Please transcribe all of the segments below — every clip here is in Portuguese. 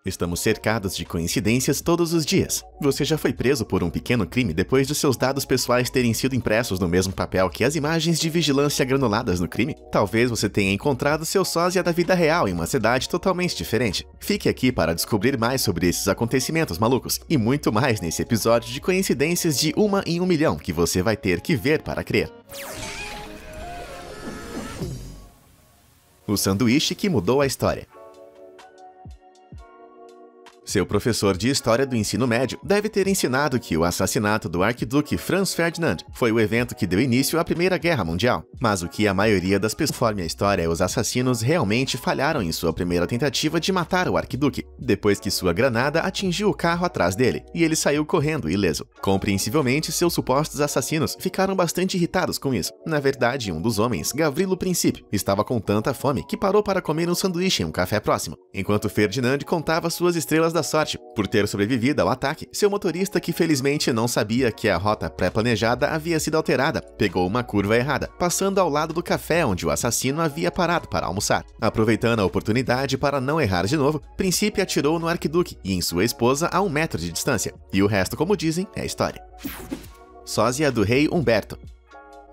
Estamos cercados de coincidências todos os dias. Você já foi preso por um pequeno crime depois de seus dados pessoais terem sido impressos no mesmo papel que as imagens de vigilância granuladas no crime? Talvez você tenha encontrado seu sósia da vida real em uma cidade totalmente diferente. Fique aqui para descobrir mais sobre esses acontecimentos malucos e muito mais nesse episódio de coincidências de 1 em 1 milhão que você vai ter que ver para crer. O sanduíche que mudou a história. Seu professor de História do Ensino Médio deve ter ensinado que o assassinato do arquiduque Franz Ferdinand foi o evento que deu início à Primeira Guerra Mundial. Mas o que a maioria das pessoas, conforme a história, os assassinos realmente falharam em sua primeira tentativa de matar o arquiduque, depois que sua granada atingiu o carro atrás dele, e ele saiu correndo ileso. Compreensivelmente, seus supostos assassinos ficaram bastante irritados com isso. Na verdade, um dos homens, Gavrilo Principe, estava com tanta fome que parou para comer um sanduíche em um café próximo, enquanto Ferdinand contava suas estrelas da sorte por ter sobrevivido ao ataque. Seu motorista, que felizmente não sabia que a rota pré-planejada havia sido alterada, pegou uma curva errada, passando ao lado do café onde o assassino havia parado para almoçar. Aproveitando a oportunidade para não errar de novo, Príncipe atirou no arquiduque e em sua esposa a 1 metro de distância. E o resto, como dizem, é história. Sósia do rei Humberto.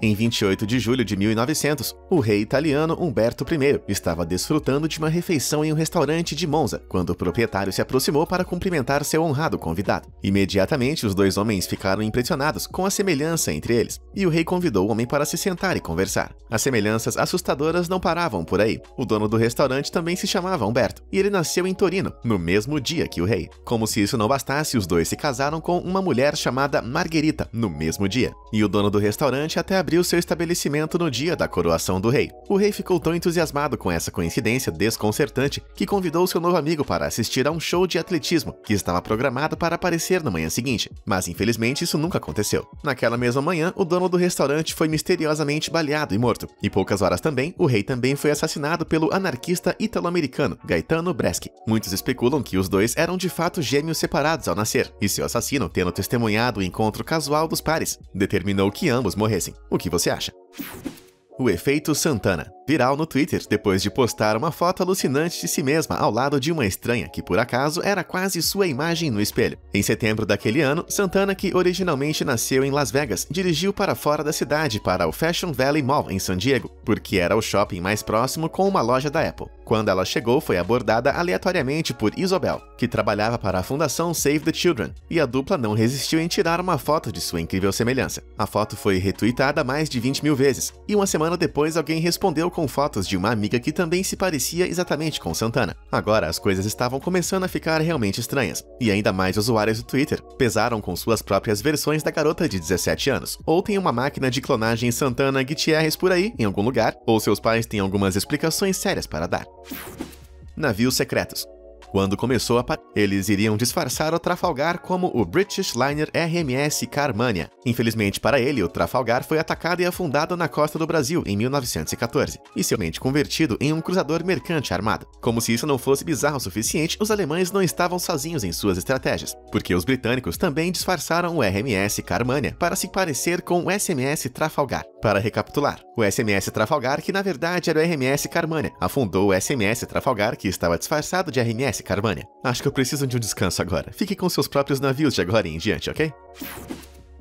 Em 28 de julho de 1900, o rei italiano Umberto I estava desfrutando de uma refeição em um restaurante de Monza, quando o proprietário se aproximou para cumprimentar seu honrado convidado. Imediatamente, os dois homens ficaram impressionados com a semelhança entre eles, e o rei convidou o homem para se sentar e conversar. As semelhanças assustadoras não paravam por aí. O dono do restaurante também se chamava Umberto, e ele nasceu em Torino, no mesmo dia que o rei. Como se isso não bastasse, os dois se casaram com uma mulher chamada Margherita, no mesmo dia. E o dono do restaurante até abriu seu estabelecimento no dia da coroação do rei. O rei ficou tão entusiasmado com essa coincidência desconcertante que convidou seu novo amigo para assistir a um show de atletismo que estava programado para aparecer na manhã seguinte. Mas infelizmente isso nunca aconteceu. Naquela mesma manhã, o dono do restaurante foi misteriosamente baleado e morto. E poucas horas também, o rei também foi assassinado pelo anarquista italo-americano Gaetano Bresci. Muitos especulam que os dois eram de fato gêmeos separados ao nascer, e seu assassino, tendo testemunhado o encontro casual dos pares, determinou que ambos morressem. O que você acha? O efeito Santana. Viral no Twitter depois de postar uma foto alucinante de si mesma ao lado de uma estranha que, por acaso, era quase sua imagem no espelho. Em setembro daquele ano, Santana, que originalmente nasceu em Las Vegas, dirigiu para fora da cidade para o Fashion Valley Mall em San Diego, porque era o shopping mais próximo com uma loja da Apple. Quando ela chegou, foi abordada aleatoriamente por Isobel, que trabalhava para a fundação Save the Children, e a dupla não resistiu em tirar uma foto de sua incrível semelhança. A foto foi retweetada mais de 20 mil vezes, e uma semana depois alguém respondeu com fotos de uma amiga que também se parecia exatamente com Santana. Agora as coisas estavam começando a ficar realmente estranhas, e ainda mais usuários do Twitter pesaram com suas próprias versões da garota de 17 anos. Ou tem uma máquina de clonagem Santana Gutierrez por aí, em algum lugar, ou seus pais têm algumas explicações sérias para dar. Navios secretos. Quando começou a eles iriam disfarçar o Trafalgar como o British Liner RMS Carmania. Infelizmente para ele, o Trafalgar foi atacado e afundado na costa do Brasil em 1914, e semente convertido em um cruzador mercante armado. Como se isso não fosse bizarro o suficiente, os alemães não estavam sozinhos em suas estratégias, porque os britânicos também disfarçaram o RMS Carmania para se parecer com o SMS Trafalgar. Para recapitular, o SMS Trafalgar, que na verdade era o RMS Carmania, afundou o SMS Trafalgar, que estava disfarçado de RMS Carmania. Acho que eu preciso de um descanso agora. Fique com seus próprios navios de agora em diante, ok?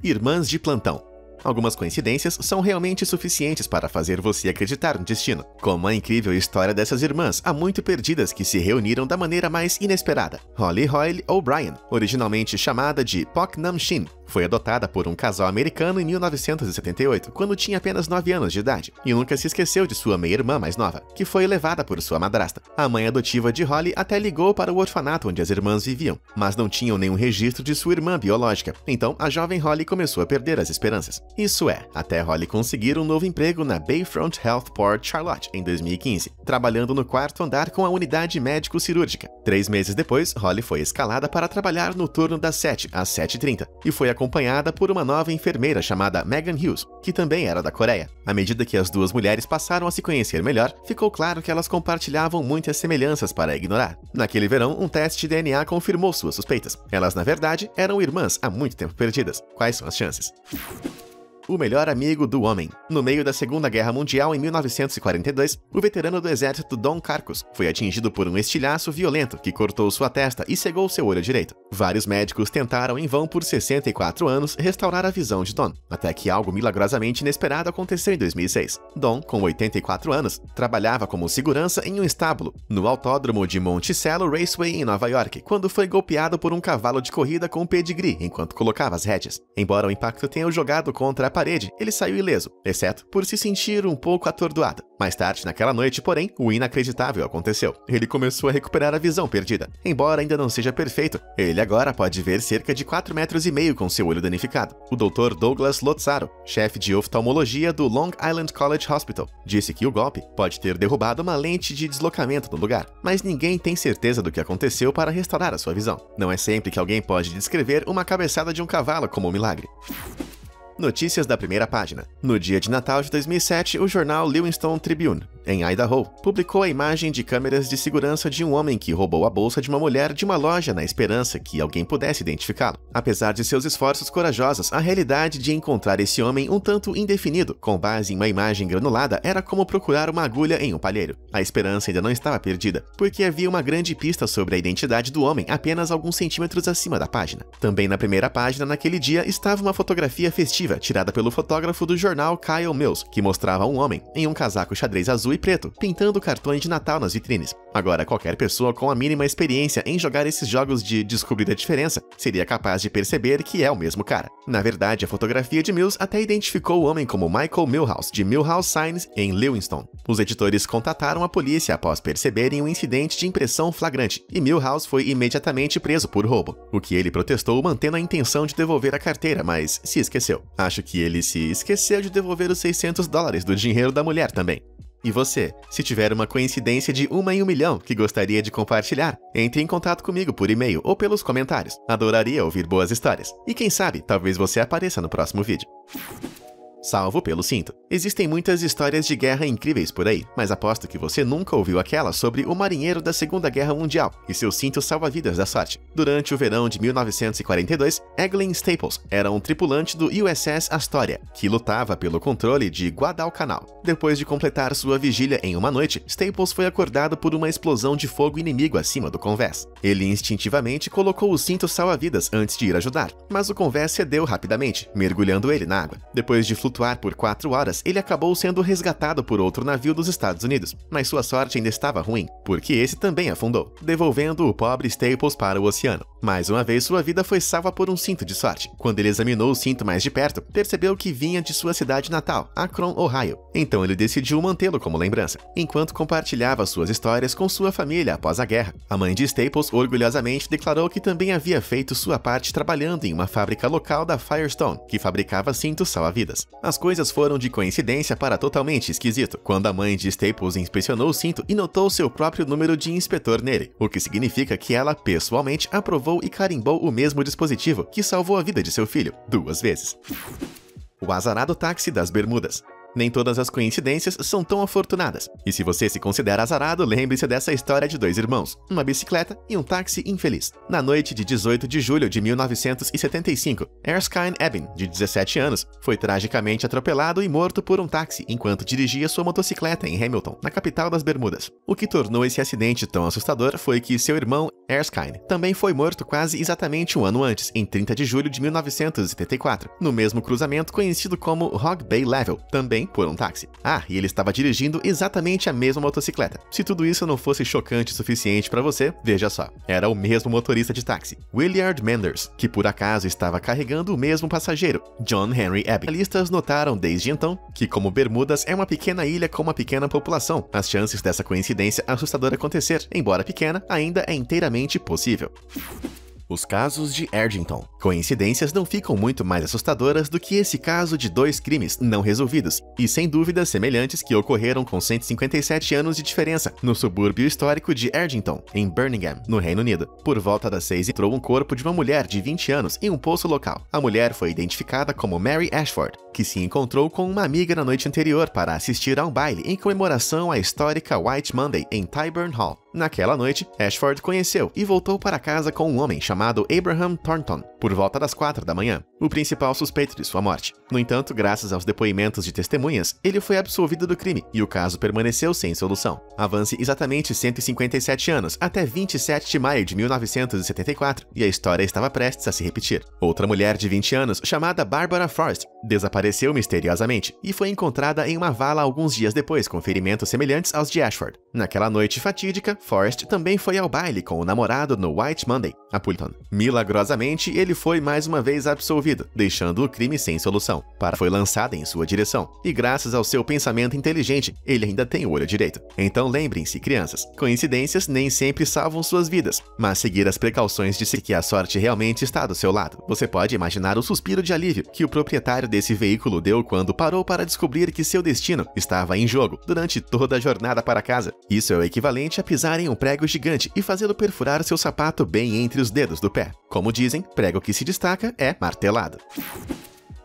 Irmãs de plantão. Algumas coincidências são realmente suficientes para fazer você acreditar no destino, como a incrível história dessas irmãs há muito perdidas que se reuniram da maneira mais inesperada. Holly Hoyle O'Brien, originalmente chamada de Pak Nam Shin, foi adotada por um casal americano em 1978, quando tinha apenas 9 anos de idade, e nunca se esqueceu de sua meia-irmã mais nova, que foi levada por sua madrasta. A mãe adotiva de Holly até ligou para o orfanato onde as irmãs viviam, mas não tinham nenhum registro de sua irmã biológica, então a jovem Holly começou a perder as esperanças. Isso é, até Holly conseguir um novo emprego na Bayfront Health Port Charlotte em 2015, trabalhando no 4º andar com a unidade médico-cirúrgica. 3 meses depois, Holly foi escalada para trabalhar no turno das 7 às 7h30, e foi acompanhada por uma nova enfermeira chamada Megan Hughes, que também era da Coreia. À medida que as duas mulheres passaram a se conhecer melhor, ficou claro que elas compartilhavam muitas semelhanças para ignorar. Naquele verão, um teste de DNA confirmou suas suspeitas. Elas, na verdade, eram irmãs há muito tempo perdidas. Quais são as chances? o melhor amigo do homem. No meio da Segunda Guerra Mundial, em 1942, o veterano do exército Don Carcos foi atingido por um estilhaço violento que cortou sua testa e cegou seu olho direito. Vários médicos tentaram em vão por 64 anos restaurar a visão de Don, até que algo milagrosamente inesperado aconteceu em 2006. Don, com 84 anos, trabalhava como segurança em um estábulo, no autódromo de Monticello Raceway em Nova York, quando foi golpeado por um cavalo de corrida com pedigree enquanto colocava as rédeas. Embora o impacto tenha o jogado contra a parede, ele saiu ileso, exceto por se sentir um pouco atordoado. Mais tarde naquela noite, porém, o inacreditável aconteceu. Ele começou a recuperar a visão perdida. Embora ainda não seja perfeito, ele agora pode ver cerca de 4,5 metros com seu olho danificado. O Dr. Douglas Lozaro, chefe de oftalmologia do Long Island College Hospital, disse que o golpe pode ter derrubado uma lente de deslocamento no lugar, mas ninguém tem certeza do que aconteceu para restaurar a sua visão. Não é sempre que alguém pode descrever uma cabeçada de um cavalo como um milagre. Notícias da primeira página. No dia de Natal de 2007, o jornal Lewiston Tribune, em Idaho, publicou a imagem de câmeras de segurança de um homem que roubou a bolsa de uma mulher de uma loja na esperança que alguém pudesse identificá-lo. Apesar de seus esforços corajosos, a realidade de encontrar esse homem um tanto indefinido, com base em uma imagem granulada, era como procurar uma agulha em um palheiro. A esperança ainda não estava perdida, porque havia uma grande pista sobre a identidade do homem apenas alguns centímetros acima da página. Também na primeira página, naquele dia, estava uma fotografia festiva tirada pelo fotógrafo do jornal Kyle Mills, que mostrava um homem em um casaco xadrez azul e preto, pintando cartões de Natal nas vitrines. Agora, qualquer pessoa com a mínima experiência em jogar esses jogos de descobrir a diferença seria capaz de perceber que é o mesmo cara. Na verdade, a fotografia de Mills até identificou o homem como Michael Milhouse, de Milhouse Signs, em Lewiston. Os editores contataram a polícia após perceberem um incidente de impressão flagrante, e Milhouse foi imediatamente preso por roubo, o que ele protestou mantendo a intenção de devolver a carteira, mas se esqueceu. Acho que ele se esqueceu de devolver os $600 do dinheiro da mulher também. E você, se tiver uma coincidência de 1 em 1 milhão que gostaria de compartilhar, entre em contato comigo por e-mail ou pelos comentários. Adoraria ouvir boas histórias. E quem sabe, talvez você apareça no próximo vídeo. Salvo pelo cinto. Existem muitas histórias de guerra incríveis por aí, mas aposto que você nunca ouviu aquela sobre o marinheiro da Segunda Guerra Mundial e seu cinto salva-vidas da sorte. Durante o verão de 1942, Eglin Staples era um tripulante do USS Astoria, que lutava pelo controle de Guadalcanal. Depois de completar sua vigília em uma noite, Staples foi acordado por uma explosão de fogo inimigo acima do convés. Ele instintivamente colocou o cinto salva-vidas antes de ir ajudar, mas o convés cedeu rapidamente, mergulhando ele na água. Depois de flutuar por 4 horas, ele acabou sendo resgatado por outro navio dos Estados Unidos, mas sua sorte ainda estava ruim, porque esse também afundou, devolvendo o pobre Staples para o oceano. Mais uma vez, sua vida foi salva por um cinto de sorte. Quando ele examinou o cinto mais de perto, percebeu que vinha de sua cidade natal, Akron, Ohio. Então ele decidiu mantê-lo como lembrança, enquanto compartilhava suas histórias com sua família após a guerra. A mãe de Staples orgulhosamente declarou que também havia feito sua parte trabalhando em uma fábrica local da Firestone, que fabricava cintos salva-vidas. As coisas foram de coincidência para totalmente esquisito, quando a mãe de Staples inspecionou o cinto e notou seu próprio número de inspetor nele, o que significa que ela pessoalmente aprovou e carimbou o mesmo dispositivo que salvou a vida de seu filho 2 vezes. O azarado táxi das Bermudas. Nem todas as coincidências são tão afortunadas. E se você se considera azarado, lembre-se dessa história de 2 irmãos, uma bicicleta e um táxi infeliz. Na noite de 18 de julho de 1975, Erskine Ebbing, de 17 anos, foi tragicamente atropelado e morto por um táxi enquanto dirigia sua motocicleta em Hamilton, na capital das Bermudas. O que tornou esse acidente tão assustador foi que seu irmão, Erskine, também foi morto quase exatamente um ano antes, em 30 de julho de 1974, no mesmo cruzamento conhecido como Hog Bay Level, também por um táxi. Ah, e ele estava dirigindo exatamente a mesma motocicleta. Se tudo isso não fosse chocante o suficiente para você, veja só. Era o mesmo motorista de táxi, Willard Manders, que por acaso estava carregando o mesmo passageiro, John Henry Ebbing. Analistas notaram desde então que, como Bermudas é uma pequena ilha com uma pequena população, as chances dessa coincidência assustadora acontecer, embora pequena, ainda é inteiramente possível. Os casos de Argentton. Coincidências não ficam muito mais assustadoras do que esse caso de 2 crimes não resolvidos, e sem dúvidas semelhantes que ocorreram com 157 anos de diferença, no subúrbio histórico de Argentton, em Birmingham, no Reino Unido. Por volta das 6 entrou um corpo de uma mulher de 20 anos em um poço local. A mulher foi identificada como Mary Ashford, que se encontrou com uma amiga na noite anterior para assistir a um baile em comemoração à histórica White Monday em Tyburn Hall. Naquela noite, Ashford conheceu e voltou para casa com um homem chamado Abraham Thornton, por volta das 4 da manhã. o principal suspeito de sua morte. No entanto, graças aos depoimentos de testemunhas, ele foi absolvido do crime e o caso permaneceu sem solução. Avance exatamente 157 anos, até 27 de maio de 1974, e a história estava prestes a se repetir. Outra mulher de 20 anos, chamada Barbara Forrest, desapareceu misteriosamente e foi encontrada em uma vala alguns dias depois com ferimentos semelhantes aos de Ashford. Naquela noite fatídica, Forrest também foi ao baile com o namorado no White Monday, Appleton. Milagrosamente, ele foi mais uma vez absolvido, deixando o crime sem solução. Para foi lançada em sua direção, e graças ao seu pensamento inteligente, ele ainda tem o olho direito. Então lembrem-se, crianças, coincidências nem sempre salvam suas vidas, mas seguir as precauções de que a sorte realmente está do seu lado. Você pode imaginar o suspiro de alívio que o proprietário desse veículo deu quando parou para descobrir que seu destino estava em jogo durante toda a jornada para casa. Isso é o equivalente a pisar em um prego gigante e fazê-lo perfurar seu sapato bem entre os dedos do pé. Como dizem, prego que se destaca é martelado.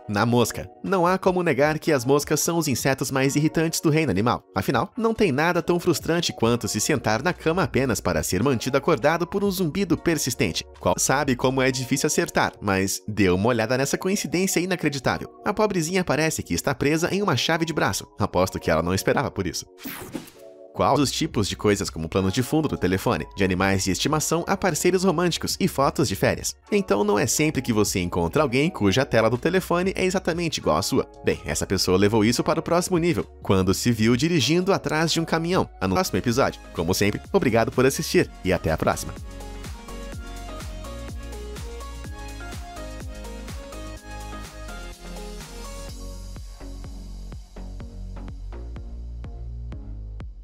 Na mosca. Não há como negar que as moscas são os insetos mais irritantes do reino animal. Afinal, não tem nada tão frustrante quanto se sentar na cama apenas para ser mantido acordado por um zumbido persistente. Qual sabe como é difícil acertar, mas dê uma olhada nessa coincidência inacreditável. A pobrezinha parece que está presa em uma chave de braço. Aposto que ela não esperava por isso. Qual os tipos de coisas como planos de fundo do telefone, de animais de estimação a parceiros românticos e fotos de férias. Então não é sempre que você encontra alguém cuja tela do telefone é exatamente igual à sua. Bem, essa pessoa levou isso para o próximo nível, quando se viu dirigindo atrás de um caminhão. No próximo episódio. Como sempre, obrigado por assistir e até a próxima.